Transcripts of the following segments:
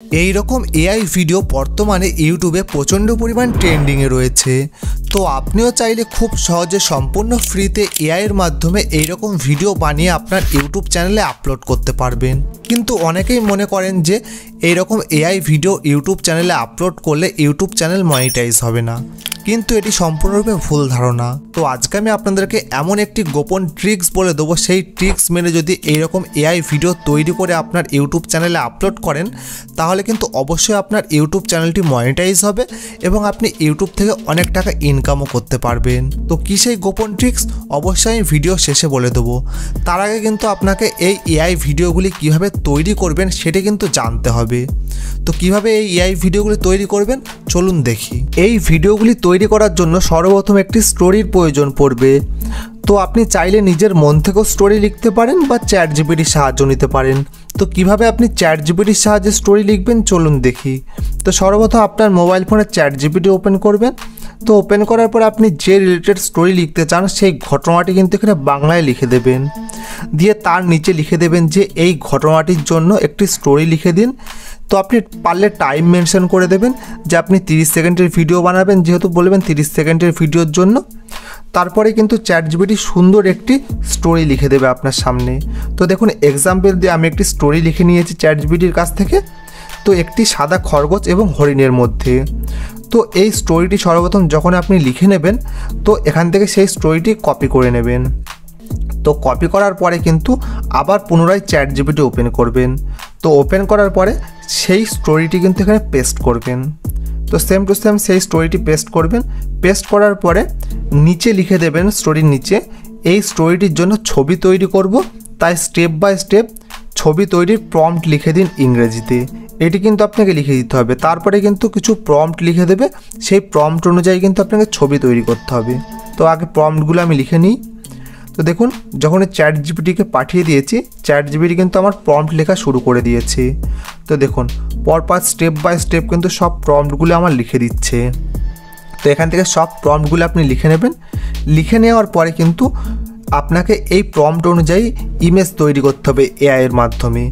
এই রকম AI video বর্তমানে ইউটিউবে প্রচণ্ড পরিমাণ ট্রেন্ডিংয়ে রয়েছে। তো আপনিও চাইলে খুব সহজে সম্পূর্ণ ফ্রিতে এআইয়ের মাধ্যমে এই রকম ভিডিও বানিয়ে আপনার ইউটিউব চ্যানেলে আপলোড করতে পারবেন। কিন্তু অনেকেই মনে করেন যে এই রকম এআই ভিডিও ইউটিউব চ্যানেলে আপলোড করলে ইউটিউব চ্যানেল মনিটাইজ হবে না, কিন্তু এটি সম্পূর্ণরূপে ভুল ধারণা। তো আজকে আমি আপনাদেরকে এমন একটি গোপন ট্রিক্স বলে দেবো, সেই ট্রিক্স মেনে যদি এইরকম এআই ভিডিও তৈরি করে আপনার ইউটিউব চ্যানেলে আপলোড করেন তাহলে কিন্তু অবশ্যই আপনার ইউটিউব চ্যানেলটি মনিটাইজ হবে এবং আপনি ইউটিউব থেকে অনেক টাকা ইনকামও করতে পারবেন। তো কী সেই গোপন ট্রিক্স অবশ্যই আমি ভিডিও শেষে বলে দেবো। তার আগে কিন্তু আপনাকে এই এআই ভিডিওগুলি কিভাবে তৈরি করবেন সেটি কিন্তু জানতে হবে। তো কিভাবে এই এআই ভিডিওগুলি তৈরি করবেন চলুন দেখি। এই ভিডিওগুলি তৈরি করার জন্য সর্বপ্রথম একটি স্টোরির প্রয়োজন পড়বে। তো আপনি চাইলে নিজের মন থেকেও স্টোরি লিখতে পারেন বা চ্যাট জিপিটির সাহায্য নিতে পারেন। তো কিভাবে আপনি চ্যাট জিপিটির সাহায্যে স্টোরি লিখবেন চলুন দেখি। তো সর্বপ্রথম আপনার মোবাইল ফোনে চ্যাট জিপিটি ওপেন করবেন। তো ওপেন করার পর আপনি যে রিলেটেড স্টোরি লিখতে চান সেই ঘটনাটি কিন্তু এখানে বাংলায় লিখে দেবেন, দিয়ে তার নিচে লিখে দেবেন যে এই ঘটনাটির জন্য একটি স্টোরি লিখে দিন। তো আপনি পারলে টাইম মেনশন করে দেবেন যে আপনি 30 সেকেন্ডের ভিডিও বানাবেন, যেহেতু বলবেন 30 সেকেন্ডের ভিডিওর জন্য। তারপরে কিন্তু চ্যাট জিপিটি সুন্দর একটি স্টোরি লিখে দেবে আপনার সামনে। তো দেখুন এক্সাম্পল দিয়ে আমি একটি স্টোরি লিখে নিয়েছি চ্যাট জিপিটির কাছ থেকে। তো একটি সাদা খরগোশ এবং হরিণের মধ্যে। তো এই স্টোরিটি সর্বপ্রথম যখন আপনি লিখে নেবেন তো এখান থেকে সেই স্টোরিটি কপি করে নেবেন। তো কপি করার পরে কিন্তু আবার পুনরায় চ্যাট জিপিটি ওপেন করবেন। তো ওপেন করার পরে সেই স্টোরিটি কিন্তু এখানে পেস্ট করবেন। তো সেম টু সেম সেই স্টোরিটি পেস্ট করবেন। পেস্ট করার পরে নিচে লিখে দেবেন স্টোরির নিচে এই স্টোরিটির জন্য ছবি তৈরি করব, তাই স্টেপ বাই স্টেপ ছবি তৈরির প্রম্পট লিখে দিন ইংরেজিতে। এটি কিন্তু আপনাকে লিখে দিতে হবে। তারপরে কিন্তু কিছু প্রম্পট লিখে দেবে, সেই প্রম্পট অনুযায়ী কিন্তু আপনাকে ছবি তৈরি করতে হবে। তো আগে প্রম্পটগুলো আমি লিখে নিই। তো দেখুন যখন চ্যাট জিপিটিকে পাঠিয়ে দিয়েছি চ্যাট জিপিটি কিন্তু আমার প্রম্পট লেখা শুরু করে দিয়েছে। তো দেখুন পরপর স্টেপ বাই স্টেপ কিন্তু সব প্রম্পটগুলো আমার লিখে দিচ্ছে। তো এখান থেকে সব প্রম্পটগুলো আপনি লিখে নেবেন। লিখে নেওয়ার পরে কিন্তু আপনাকে এই প্রম্পট অনুযায়ী ইমেজ তৈরি করতে হবে এআইয়ের মাধ্যমে।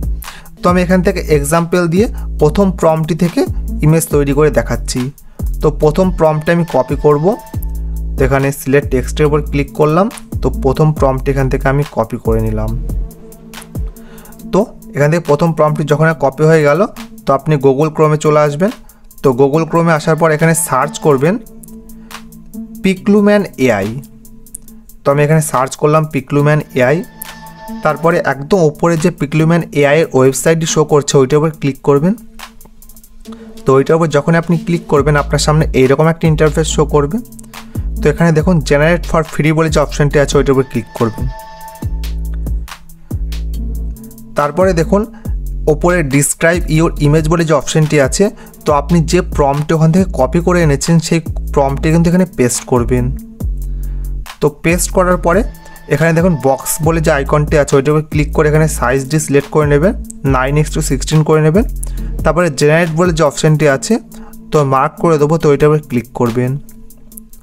তো আমি এখান থেকে এক্সাম্পল দিয়ে প্রথম প্রম্পটটি থেকে ইমেজ তৈরি করে দেখাচ্ছি। তো প্রথম প্রম্পটটা আমি কপি করব। তো এখানে সিলেক্ট টেক্সটের উপর ক্লিক করলাম। তো প্রথম প্রম্পট এখান থেকে আমি কপি করে নিলাম। তো এখান থেকে প্রথম প্রম্পটটি যখন কপি হয়ে গেল তো আপনি গুগল ক্রোমে চলে আসবেন। তো গুগল ক্রোমে আসার পর এখানে সার্চ করবেন পিকলুম্যান এআই। তো আমি এখানে সার্চ করলাম পিকলুম্যান এআই। তারপরে একদম ওপরে যে পিকলুম্যান এআই এর ওয়েবসাইটটি শো করছে ওইটার উপর ক্লিক করবেন। তো ওইটার উপর যখন আপনি ক্লিক করবেন আপনার সামনে এইরকম একটা ইন্টারফেস শো করবে। তো এখানে দেখুন জেনারেট ফর ফ্রি বলে যে অপশানটি আছে ওইটার উপর ক্লিক করবেন। তারপরে দেখুন ওপরে ডিসক্রাইব ইওর ইমেজ বলে যে অপশানটি আছে, তো আপনি যে প্রম্পটটি ওখান থেকে কপি করে এনেছেন সেই প্রম্পটটি কিন্তু এখানে পেস্ট করবেন। তো পেস্ট করার পরে এখানে দেখুন বক্স বলে যে আইকনটি আছে ওইটার উপর ক্লিক করে এখানে সাইজটি সিলেক্ট করে নেবেন, 9:16 করে নেবেন। তারপরে জেনারেট বলে যে অপশানটি আছে তো মার্ক করে দেবো, তো ওইটার উপর ক্লিক করবেন।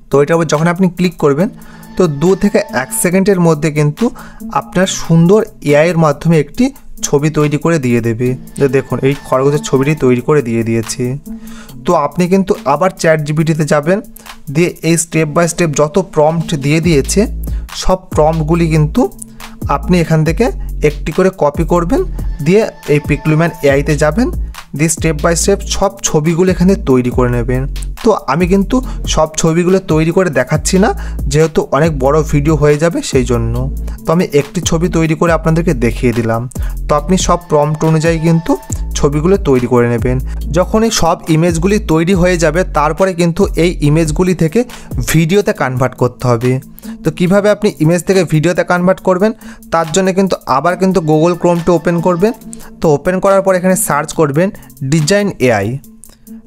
তো ওইটার উপর যখন আপনি ক্লিক করবেন তো 2 থেকে 1 সেকেন্ডের মধ্যে কিন্তু আপনার সুন্দর এআইয়ের মাধ্যমে একটি ছবি তৈরি করে দিয়ে দেবে। যে দেখুন এই খরগোশের ছবিটি তৈরি করে দিয়ে দিয়েছে। তো আপনি কিন্তু আবার চ্যাট জিপিটিতে যাবেন, দিয়ে এই স্টেপ বাই স্টেপ যত প্রম্পট দিয়ে দিয়েছে সব প্রম্পটগুলি কিন্তু আপনি এখান থেকে একটি করে কপি করবেন, দিয়ে এই পিকলুম্যান এআইতে যাবেন, দিয়ে স্টেপ বাই স্টেপ সব ছবিগুলো এখানে তৈরি করে নেবেন। তো আমি কিন্তু সব ছবিগুলো তৈরি করে দেখাচ্ছি না, যেহেতু অনেক বড় ভিডিও হয়ে যাবে সেই জন্য। তো আমি একটি ছবি তৈরি করে আপনাদেরকে দেখিয়ে দিলাম। তো আপনি সব প্রম্পট অনুযায়ী কিন্তু ছবিগুলো তৈরি করে নেবেন। যখন এই সব ইমেজগুলি তৈরি হয়ে যাবে তারপরে কিন্তু এই ইমেজগুলি থেকে ভিডিওতে কনভার্ট করতে হবে। তো কিভাবে আপনি ইমেজ থেকে ভিডিওতে কনভার্ট করবেন তার জন্য কিন্তু আবার কিন্তু গুগল ক্রোমটা ওপেন করবেন। তো ওপেন করার পর এখানে সার্চ করবেন ডিজাইন এআই।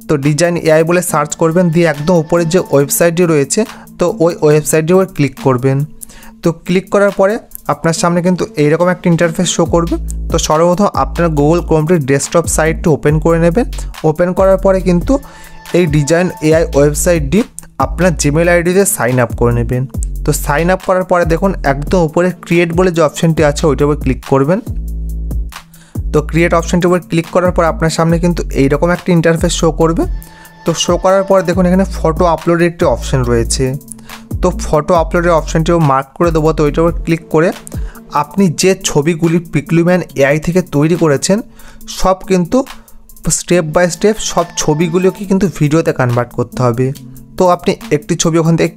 তো ডিজাইন এআই বলে সার্চ করবেন, দিয়ে একদম উপরে যে ওয়েবসাইটটি রয়েছে তো ওই ওয়েবসাইটটির উপর ক্লিক করবেন। তো ক্লিক করার পরে আপনার সামনে কিন্তু এইরকম একটা ইন্টারফেস শো করবে। তো সর্বপ্রথম আপনার গুগল ক্রোমটির ডেস্কটপ সাইটটি ওপেন করে নেবেন। ওপেন করার পরে কিন্তু এই ডিজাইন এআই ওয়েবসাইটটি আপনার জিমেল আইডিতে সাইন আপ করে নেবেন। তো সাইন আপ করার পরে দেখুন একদম উপরে ক্রিয়েট বলে যে অপশানটি আছে ওইটার উপর ক্লিক করবেন। তো ক্রিয়েট অপশানটির উপর ক্লিক করার পর আপনার সামনে কিন্তু এইরকম একটা ইন্টারফেস শো করবে। তো শো করার পর দেখুন এখানে ফটো আপলোডের একটি অপশান রয়েছে। তো ফটো আপলোডের অপশানটিও মার্ক করে দেবো। তো ওইটার উপর ক্লিক করে আপনি যে ছবিগুলি পিক্লুম্যান এআই থেকে তৈরি করেছেন সব কিন্তু স্টেপ বাই স্টেপ সব ছবিগুলোকে কিন্তু ভিডিওতে কনভার্ট করতে হবে। তো আপনি একটি ছবি ওখান থেকে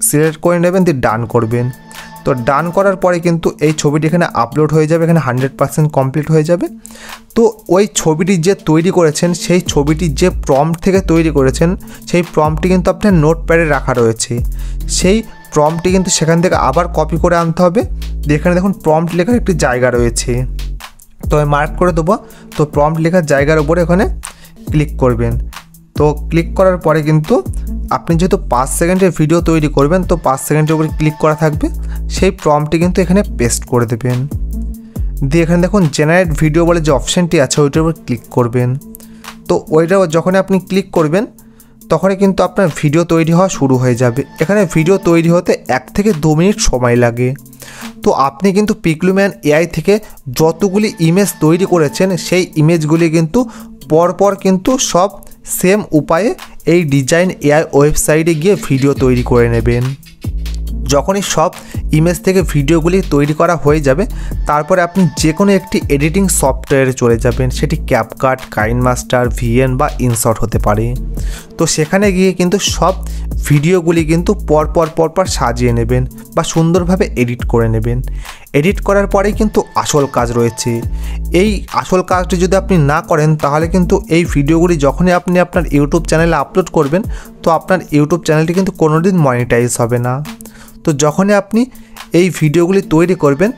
সিলেক্ট করে নেবেন, দিয়ে ডান করবেন। তো ডান করার পরে কিন্তু এই ছবিটি এখানে আপলোড হয়ে যাবে, এখানে 100% কমপ্লিট হয়ে যাবে। তো ওই ছবিটি যে তৈরি করেছেন সেই ছবিটি যে প্রম্পট থেকে তৈরি করেছেন সেই প্রম্পটটি কিন্তু আপনার নোটপ্যাডে রাখা রয়েছে। সেই প্রম্পটটি কিন্তু সেখান থেকে আবার কপি করে আনতে হবে। এখানে দেখুন প্রম্পট লেখার একটি জায়গা রয়েছে, তো আমি মার্ক করে দেবো। তো প্রম্পট লেখার জায়গার উপরে এখানে ক্লিক করবেন। তো ক্লিক করার পরে কিন্তু আপনি যেহেতু 5 সেকেন্ডের ভিডিও তৈরি করবেন তো 5 সেকেন্ডের উপরে ক্লিক করা থাকবে, সেই প্রম্পটটি কিন্তু এখানে পেস্ট করে দেবেন। দিয়ে এখানে দেখুন জেনারেট ভিডিও বলে যে অপশানটি আছে ওইটার উপর ক্লিক করবেন। তো ওইটা যখনই আপনি ক্লিক করবেন তখনই কিন্তু আপনার ভিডিও তৈরি হওয়া শুরু হয়ে যাবে। এখানে ভিডিও তৈরি হতে 1 থেকে 2 মিনিট সময় লাগে। তো আপনি কিন্তু পিক্লুম্যান এআই থেকে যতগুলি ইমেজ তৈরি করেছেন সেই ইমেজগুলি কিন্তু পরপর কিন্তু সব সেম উপায়ে এই ডিজাইন এআই ওয়েবসাইটে গিয়ে ভিডিও তৈরি করে নেবেন। যখনই সব ইমেজ থেকে ভিডিওগুলি তৈরি করা হয়ে যাবে তারপরে আপনি যে কোনো একটি এডিটিং সফটওয়্যারে চলে যাবেন, সেটি ক্যাপকাট, কাইনমাস্টার, ভিএন বা ইনশট হতে পারে। তো সেখানে গিয়ে কিন্তু সব ভিডিওগুলি কিন্তু পরপর সাজিয়ে নেবেন বা সুন্দরভাবে এডিট করে নেবেন। এডিট করার পরেই কিন্তু আসল কাজ রয়েছে। এই আসল কাজটি যদি আপনি না করেন তাহলে কিন্তু এই ভিডিওগুলি যখনই আপনি আপনার ইউটিউব চ্যানেলে আপলোড করবেন তো আপনার ইউটিউব চ্যানেলটি কিন্তু কোনোদিন মনিটাইজ হবে না। তো যখনই আপনি এই ভিডিওগুলি তৈরি করবেন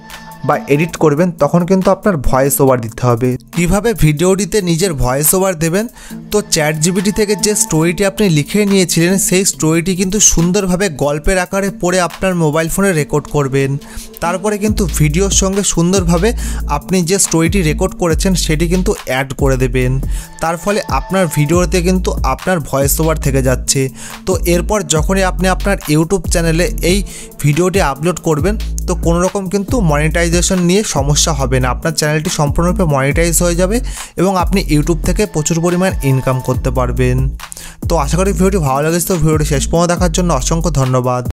বা এডিট করবেন তখন কিন্তু আপনার ভয়েস ওভার দিতে হবে। কীভাবে ভিডিওটিতে নিজের ভয়েস ওভার দেবেন? তো চ্যাটজিপিটি থেকে যে স্টোরিটি আপনি লিখে নিয়েছিলেন সেই স্টোরিটি কিন্তু সুন্দরভাবে গল্পের আকারে পড়ে আপনার মোবাইল ফোনে রেকর্ড করবেন। তারপরে কিন্তু ভিডিওর সঙ্গে সুন্দরভাবে আপনি যে স্টোরিটি রেকর্ড করেছেন সেটি কিন্তু অ্যাড করে দেবেন। তার ফলে আপনার ভিডিওতে কিন্তু আপনার ভয়েস ওভার থেকে যাচ্ছে। তো এরপর যখনই আপনি আপনার ইউটিউব চ্যানেলে এই ভিডিওটি আপলোড করবেন তো কোনো রকম কিন্তু মনিটাইজেশন নিয়ে সমস্যা হবে না। আপনার চ্যানেলটি সম্পূর্ণরূপে মনিটাইজ হয়ে যাবে এবং আপনি ইউটিউব থেকে প্রচুর পরিমাণ ইনকাম করতে পারবেন। তো আশা করি ভিডিওটি ভালো লেগেছে। তো ভিডিওটি শেষ পর্যন্ত দেখার জন্য অসংখ্য ধন্যবাদ।